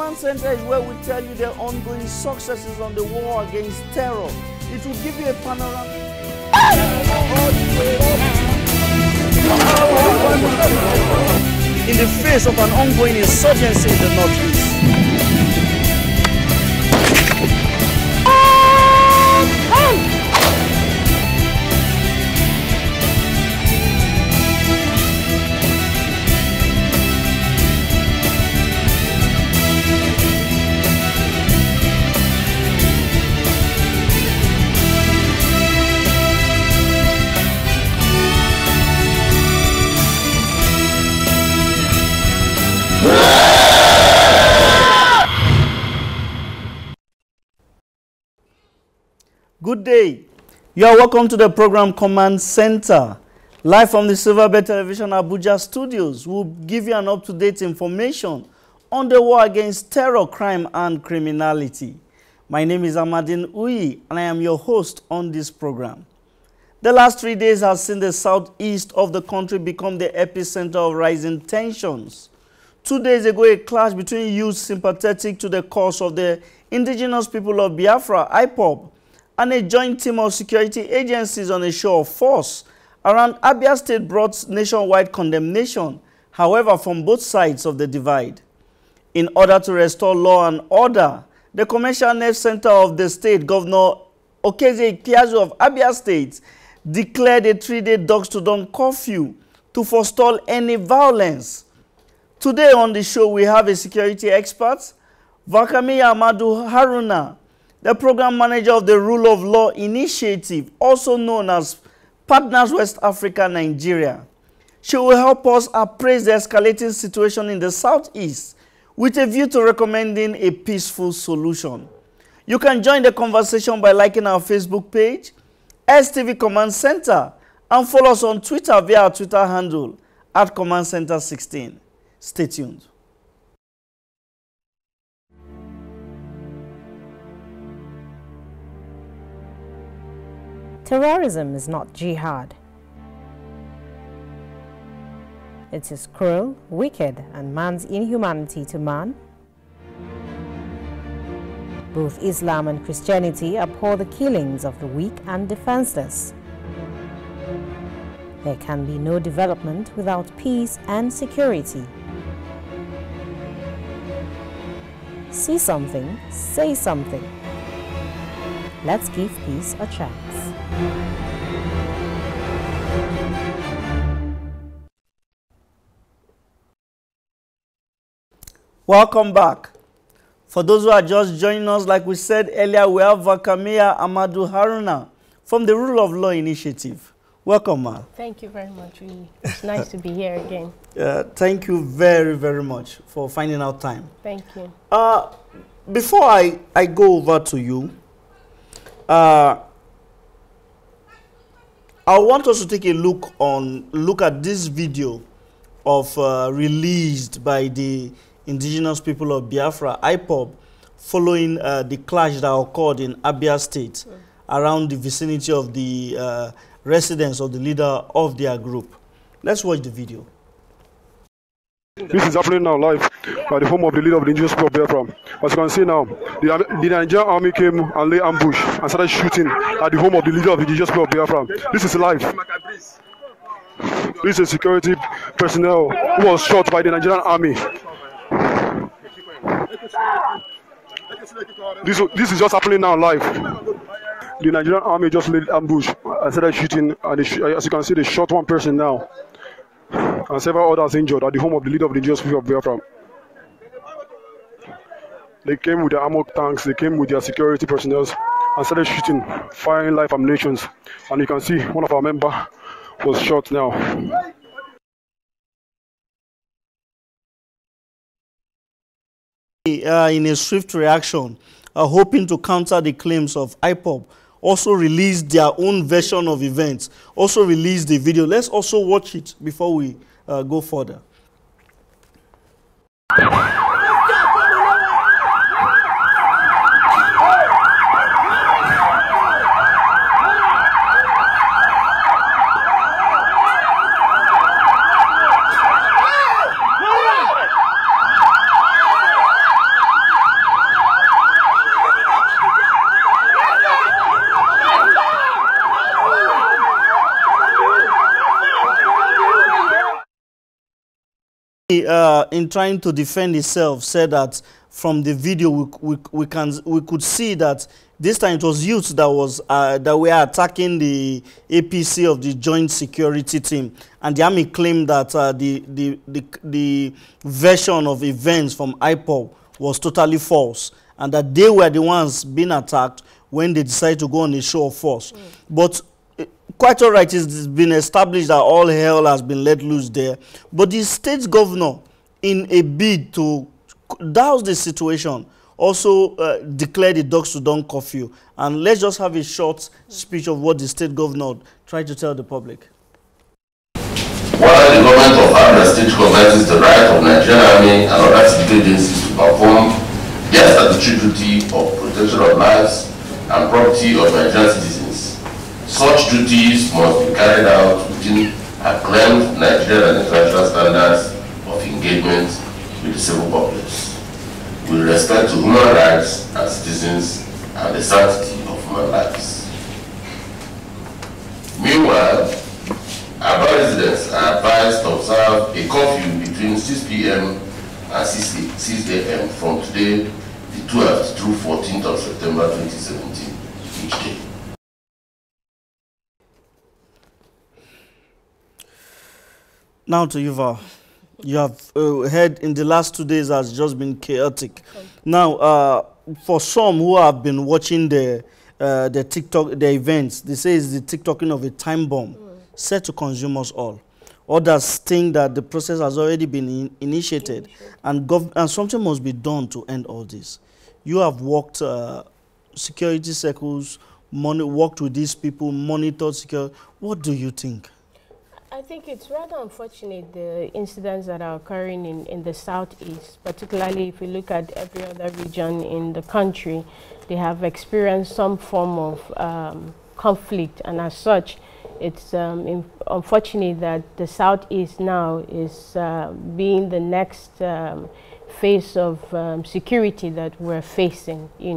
Command Center is where we tell you the ongoing successes on the war against terror. It will give you a panorama. In the face of an ongoing insurgency in the Northeast. Good day. You are welcome to the program Command Center. Live from the Silverbird Television Abuja studios, we'll give you an up-to-date information on the war against terror, crime, and criminality. My name is Amadin Uyi, and I am your host on this program. The last 3 days have seen the southeast of the country become the epicenter of rising tensions. 2 days ago, a clash between youths sympathetic to the cause of the indigenous people of Biafra, IPOB, and a joint team of security agencies on a show of force around Abia State brought nationwide condemnation, however, from both sides of the divide. In order to restore law and order, the Commercial Nerve Center of the state, Governor Okeze Ikpeazu of Abia State, declared a 3-day dusk-to-dawn curfew to forestall any violence. Today on the show, we have a security expert, Valkamiya Haruna, the program manager of the Rule of Law Initiative, also known as Partners West Africa, Nigeria. She will help us appraise the escalating situation in the southeast with a view to recommending a peaceful solution. You can join the conversation by liking our Facebook page, STV Command Center, and follow us on Twitter via our Twitter handle at Command Center 16. Stay tuned. Terrorism is not jihad. It is cruel, wicked, and man's inhumanity to man. Both Islam and Christianity abhor the killings of the weak and defenseless. There can be no development without peace and security. See something, say something. Let's give peace a chance. Welcome back. For those who are just joining us, like we said earlier, we have Valkamiya Haruna from the Rule of Law Initiative. Welcome, ma. Thank you very much. It's nice to be here again. Thank you very, very much for finding out time. Thank you. Before I go over to you, I want us to take a look at this video of released by the indigenous people of Biafra, IPOB, following the clash that occurred in Abia State around the vicinity of the residence of the leader of their group. Let's watch the video. This is happening now live at the home of the leader of the indigenous people of Biafra. As you can see now, the Nigerian army came and lay ambush and started shooting at the home of the leader of the indigenous people of Biafra. This is live. This is security personnel who was shot by the Nigerian army. This is just happening now live. The Nigerian army just laid ambush and started shooting, and as you can see, they shot one person now, and several others injured at the home of the leader of the indigenous people of Biafra. They came with their armored tanks, they came with their security personnel and started shooting, firing live ammunitions. And you can see one of our members was shot now. In a swift reaction, hoping to counter the claims of IPOB, also released their own version of events, also released the video. Let's also watch it before we go further. In trying to defend itself, said that from the video we could see that this time it was youths that were attacking the APC of the Joint Security Team, and the army claimed that the version of events from IPOB was totally false, and that they were the ones being attacked when they decided to go on a show of force. But quite all right, it's been established that all hell has been let loose there. But the state governor, in a bid to douse the situation, also declared the dusk to dawn curfew. And let's just have a short speech of what the state governor tried to tell the public. While the government of Abia State recognizes the right of Nigerian Army and other civil agencies to perform their statutory duty of protection of lives and property of Nigerian citizens, such duties must be carried out within acclaimed Nigerian and international standards of engagement with the civil populace, with respect to human rights and citizens and the sanctity of human lives. Meanwhile, Aba residents are advised to observe a curfew between 6 p.m. and 6 a.m. from today, the 12th through 14th of September 2017, each day. Now to you, Val. You have heard in the last 2 days has just been chaotic. Now, for some who have been watching the events, they say it's the TikToking of a time bomb set to consume us all. Others think that the process has already been initiated and something must be done to end all this. You have worked security circles, worked with these people, monitored security. What do you think? I think it's rather unfortunate, the incidents that are occurring in the southeast, particularly if you look at every other region in the country. They have experienced some form of conflict, and as such, it's unfortunate that the southeast now is being the next phase of security that we're facing, you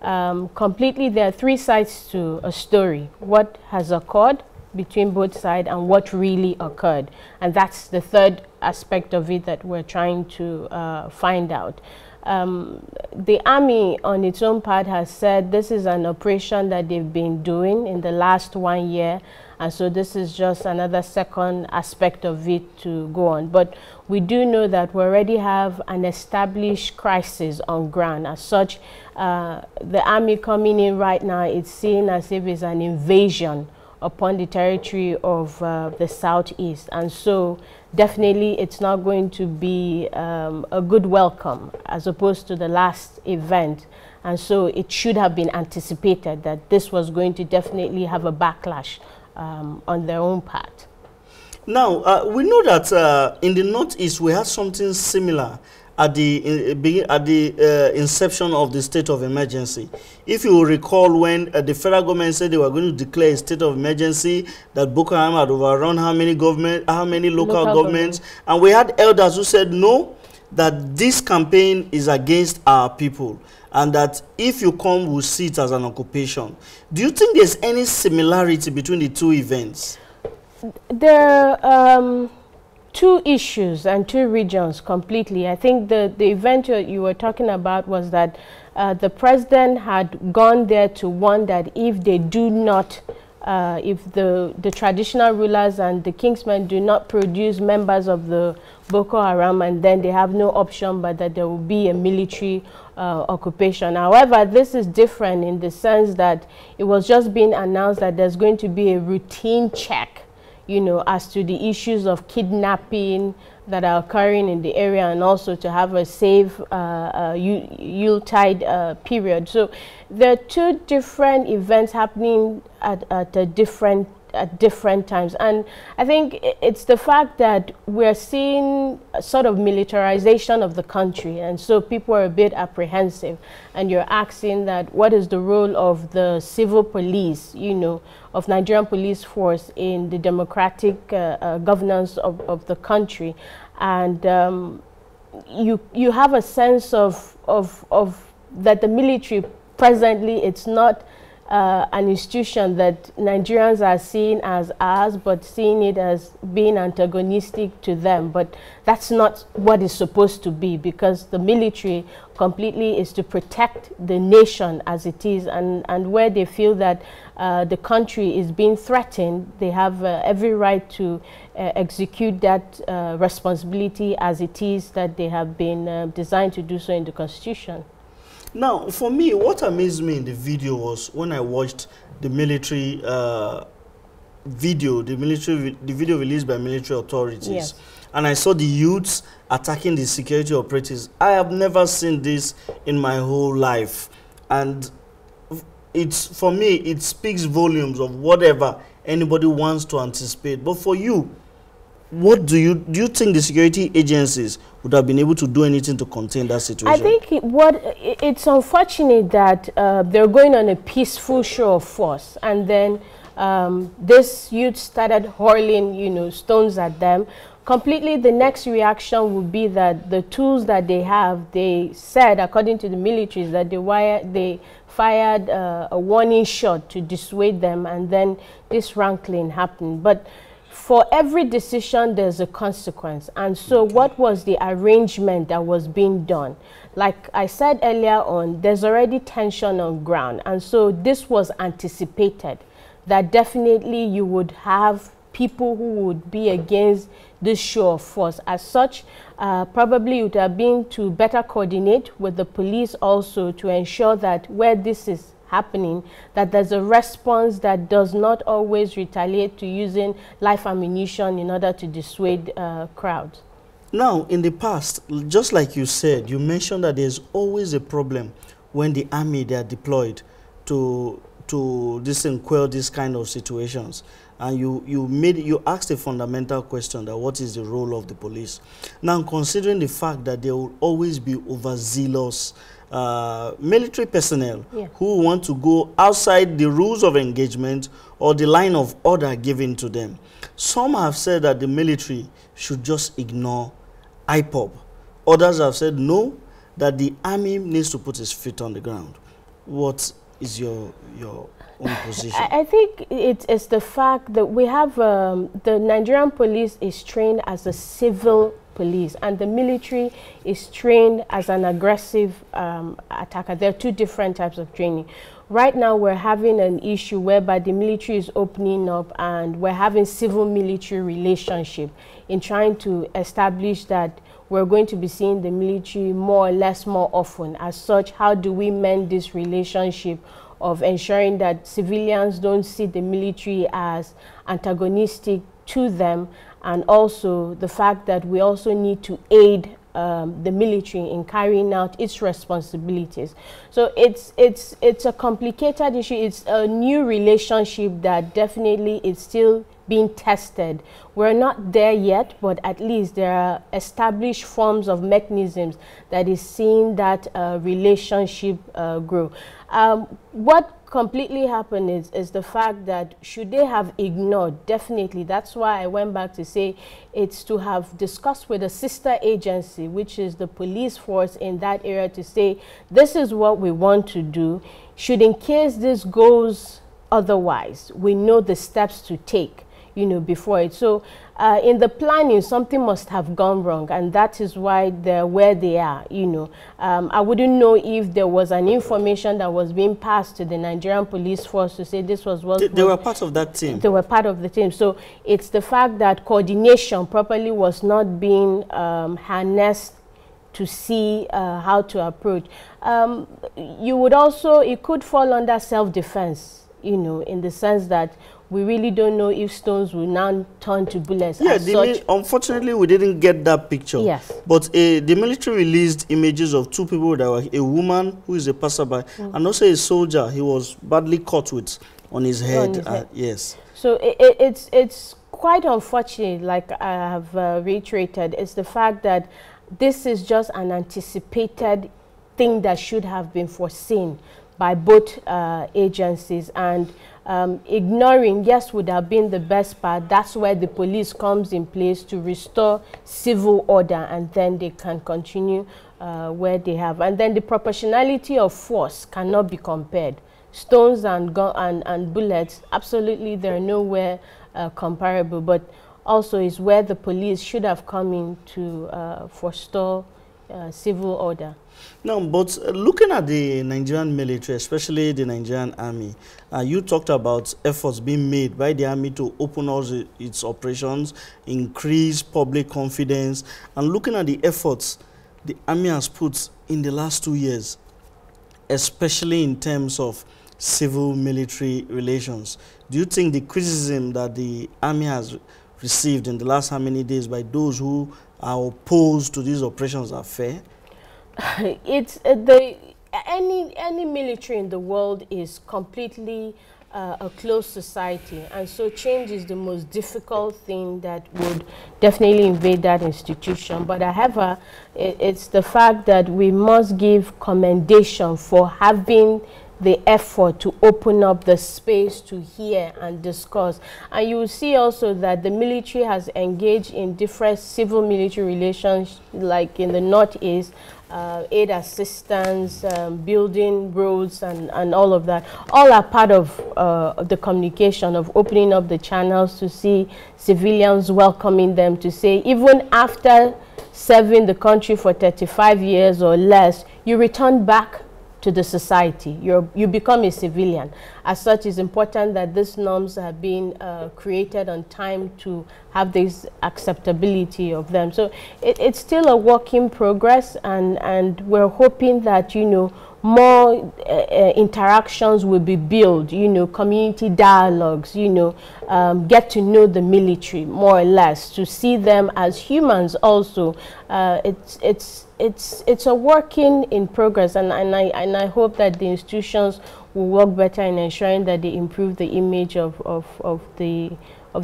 know. Completely, there are three sides to a story: what has occurred between both sides and what really occurred. And that's the third aspect of it that we're trying to find out. The army on its own part has said this is an operation that they've been doing in the last 1 year, and so this is just another second aspect of it to go on. But we do know that we already have an established crisis on ground. As such, the army coming in right now, it's seen as if it's an invasion upon the territory of the southeast, and so definitely it's not going to be a good welcome as opposed to the last event, and so it should have been anticipated that this was going to definitely have a backlash on their own part. Now we know that in the northeast we had something similar at the inception of the state of emergency. If you will recall, when the federal government said they were going to declare a state of emergency, that Boko Haram had overrun how many local governments, and we had elders who said no, that this campaign is against our people, and that if you come, we'll see it as an occupation. Do you think there's any similarity between the two events? There are two issues and two regions completely. I think the event you were talking about was that the president had gone there to warn that if they do not, if the traditional rulers and the kingsmen do not produce members of the Boko Haram, and then they have no option but that there will be a military occupation. However, this is different in the sense that it was just being announced that there's going to be a routine check, you know, as to the issues of kidnapping that are occurring in the area, and also to have a safe Yuletide period. So there are two different events happening at different times, and I think it's the fact that we're seeing a sort of militarization of the country, and so people are a bit apprehensive, and you're asking that what is the role of the civil police, you know, of Nigerian police force in the democratic governance of the country. And you have a sense of that the military presently, it's not an institution that Nigerians are seeing as ours, but seeing it as being antagonistic to them. But that's not what it's supposed to be, because the military completely is to protect the nation as it is, and where they feel that the country is being threatened, they have every right to execute that responsibility as it is that they have been designed to do so in the Constitution. Now, for me, what amazed me in the video was when I watched the military video, the video released by military authorities, yes, and I saw the youths attacking the security operatives. I have never seen this in my whole life, and for me, it speaks volumes of whatever anybody wants to anticipate. But for you, what do you think the security agencies would have been able to do anything to contain that situation? I think it's unfortunate that they're going on a peaceful show of force, and then this youth started hurling, stones at them. Completely, the next reaction would be that the tools that they have, they said, according to the militaries, that they fired a warning shot to dissuade them, and then this rankling happened. But for every decision, there's a consequence. And so what was the arrangement that was being done? Like I said earlier on, there's already tension on ground. And so this was anticipated, that definitely you would have people who would be against this show of force. As such, probably it would have been to better coordinate with the police also to ensure that where this is happening, that there's a response that does not always retaliate to using live ammunition in order to dissuade crowds. Now, in the past, just like you said, you mentioned that there's always a problem when the army, they are deployed to quell these kind of situations. And you asked a fundamental question, that what is the role of the police? Now, considering the fact that there will always be overzealous military personnel, yeah, who want to go outside the rules of engagement or the line of order given to them, some have said that the military should just ignore IPOB. Others have said no, that the army needs to put its feet on the ground. What is your own position? I think it's the fact that we have the Nigerian police is trained as a civil police, and the military is trained as an aggressive attacker. There are two different types of training. Right now, we're having an issue whereby the military is opening up, and we're having civil-military relationship in trying to establish that we're going to be seeing the military more or less more often. As such, how do we mend this relationship of ensuring that civilians don't see the military as antagonistic to them, and also the fact that we also need to aid the military in carrying out its responsibilities. So it's a complicated issue. It's a new relationship that definitely is still being tested. We're not there yet, but at least there are established forms of mechanisms that is seeing that relationship grow. What completely happened is the fact that should they have ignored, definitely, that's why I went back to say it's to have discussed with a sister agency, which is the police force in that area, to say this is what we want to do. Should, in case this goes otherwise, we know the steps to take, before it. So in the planning, something must have gone wrong, and that is why they're where they are. I wouldn't know if there was an information that was being passed to the Nigerian police force to say this was what... They were part of that team. They were part of the team. So it's the fact that coordination properly was not being harnessed to see how to approach. You would also, it could fall under self-defense, in the sense that we really don't know if stones will now turn to bullets. Yeah, unfortunately, we didn't get that picture. Yes. But the military released images of two people that were a woman who is a passerby, and also a soldier. He was badly cut with on his head. Yes. So it's quite unfortunate, like I have reiterated. It's the fact that this is just an anticipated thing that should have been foreseen by both agencies, and ignoring, yes, would have been the best part. That's where the police comes in place to restore civil order, and then they can continue where they have. And then the proportionality of force cannot be compared. stones and bullets, absolutely they're nowhere comparable, but also is where the police should have come in to forestall civil order. No, but looking at the Nigerian military, especially the Nigerian army, you talked about efforts being made by the army to open all its operations, increase public confidence, and looking at the efforts the army has put in the last 2 years, especially in terms of civil-military relations. Do you think the criticism that the army has received in the last how many days by those who are opposed to these operations are fair? It's any military in the world is completely a closed society, and so change is the most difficult thing that would definitely invade that institution. But however, it's the fact that we must give commendation for having the effort to open up the space to hear and discuss. And you will see also that the military has engaged in different civil military relations, like in the Northeast, aid assistance, building roads, and all of that. All are part of the communication, of opening up the channels to see civilians welcoming them, to say even after serving the country for 35 years or less, you return back to the society. You become a civilian. As such, it's important that these norms have been created on time to have this acceptability of them. So it's still a work in progress, and we're hoping that, you know, more interactions will be built, you know, community dialogues, you know, get to know the military more or less, to see them as humans also. It's a work in progress, and I hope that the institutions will work better in ensuring that they improve the image of the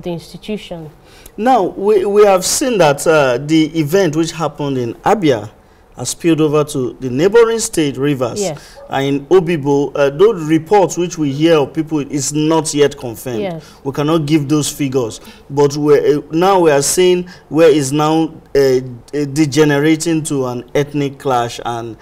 institution. Now, we have seen that the event which happened in Abia has spilled over to the neighboring state, Rivers. Yes. In Obibo, those reports which we hear of people is not yet confirmed. Yes. We cannot give those figures. But now we are seeing where is now degenerating to an ethnic clash and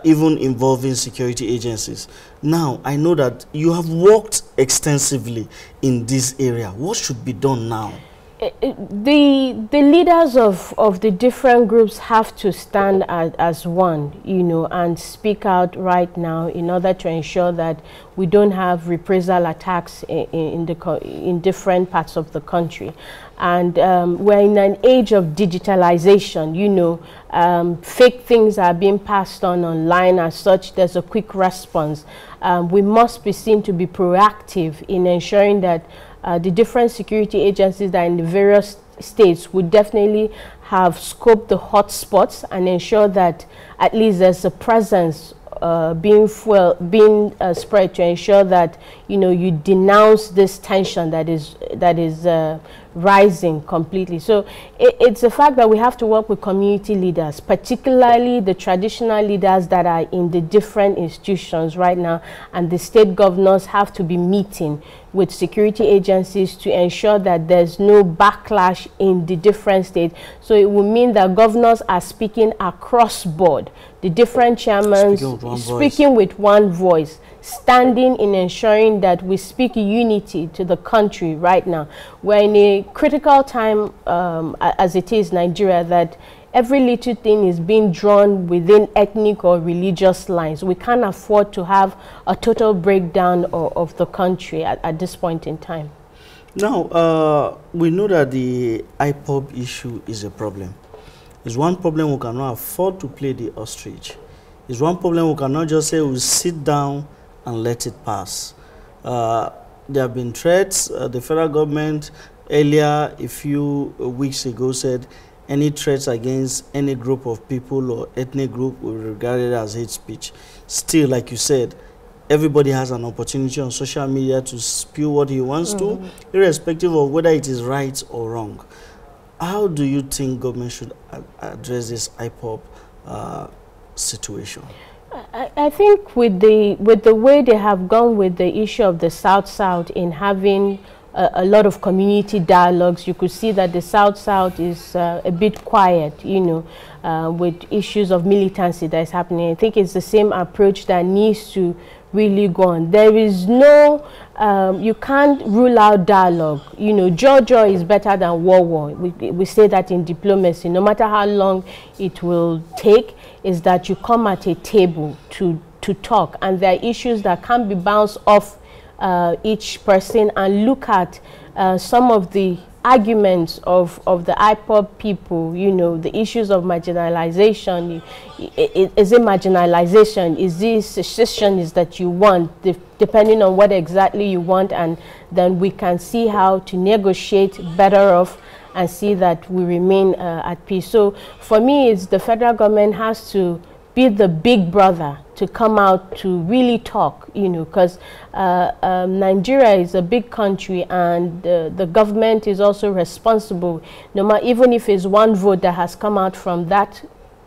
even involving security agencies. Now, I know that you have worked extensively in this area. What should be done now? The leaders of the different groups have to stand as one, you know, and speak out right now in order to ensure that we don't have reprisal attacks in different parts of the country. And we're in an age of digitalization, you know, fake things are being passed on online. As such, there's a quick response. We must be seen to be proactive in ensuring that the different security agencies that are in the various states would definitely have scoped the hotspots and ensure that at least there's a presence being spread to ensure that, you know, you denounce this tension that is rising completely. So it's the fact that we have to work with community leaders, particularly the traditional leaders that are in the different institutions right now, and the state governors have to be meeting with security agencies to ensure that there's no backlash in the different states. So it will mean that governors are speaking across board, the different chairmen speaking with one voice, standing in ensuring that we speak unity to the country right now. We're in a critical time, as it is Nigeria, that every little thing is being drawn within ethnic or religious lines. We can't afford to have a total breakdown of the country at this point in time. Now, we know that the IPOB issue is a problem. It's one problem we cannot afford to play the ostrich. It's one problem we cannot just say we'll sit down and let it pass. There have been threats. The federal government earlier, a few weeks ago, said any threats against any group of people or ethnic group will be regarded as hate speech. Still, like you said, everybody has an opportunity on social media to spew what he wants to, irrespective of whether it is right or wrong. How do you think government should address this IPOB situation? I think with the way they have gone with the issue of the South-South in having a lot of community dialogues, you could see that the South-South is a bit quiet, you know, with issues of militancy that is happening. I think it's the same approach that needs to really go on. There is no, you can't rule out dialogue. You know, Jojo is better than war. We say that in diplomacy. No matter how long it will take, is that you come at a table to talk, and there are issues that can be bounced off each person, and look at some of the arguments of the IPOB people, you know, the issues of marginalization. Is it marginalization? Is this secession is that you want, depending on what exactly you want, and then we can see how to negotiate better off and see that we remain at peace. So for me, it's the federal government has to be the big brother to come out to really talk, you know, because Nigeria is a big country, and the government is also responsible. No matter, even if it's one vote that has come out from that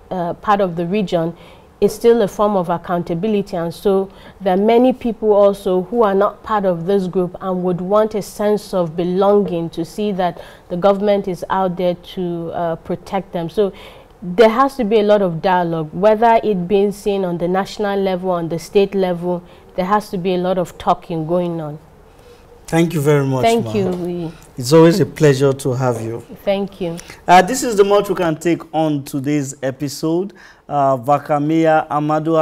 part of the region, it's still a form of accountability. And so there are many people also who are not part of this group and would want a sense of belonging, to see that the government is out there to protect them. So there has to be a lot of dialogue, whether it being seen on the national level, on the state level. There has to be a lot of talking going on. Thank you very much. Thank you. It's always a pleasure to have you. Thank you. This is the much we can take on today's episode. Valkamiya Amadu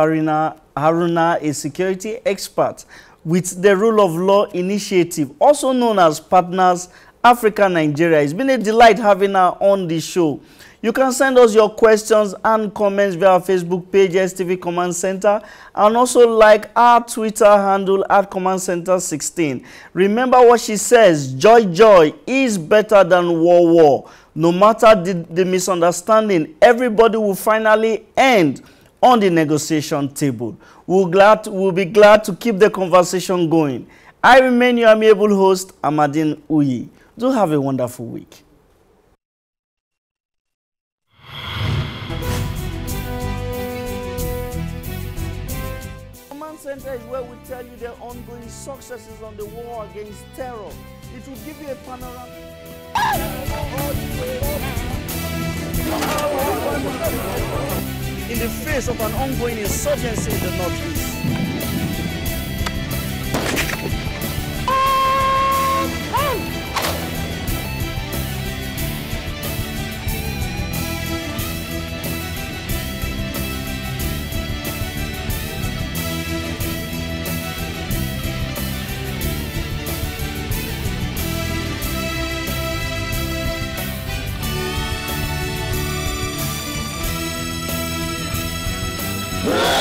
Haruna, a security expert with the Rule of Law Initiative, also known as Partners Africa Nigeria. It's been a delight having her on the show. You can send us your questions and comments via our Facebook page, STV Command Center, and also like our Twitter handle at Command Center 16. Remember what she says, joy is better than war. No matter the misunderstanding, everybody will finally end on the negotiation table. We'll be glad to keep the conversation going. I remain your amiable host, Amadine Uyi. Do have a wonderful week. Center is where we tell you the ongoing successes on the war against terror. It will give you a panorama. In the face of an ongoing insurgency in the northeast. Yeah.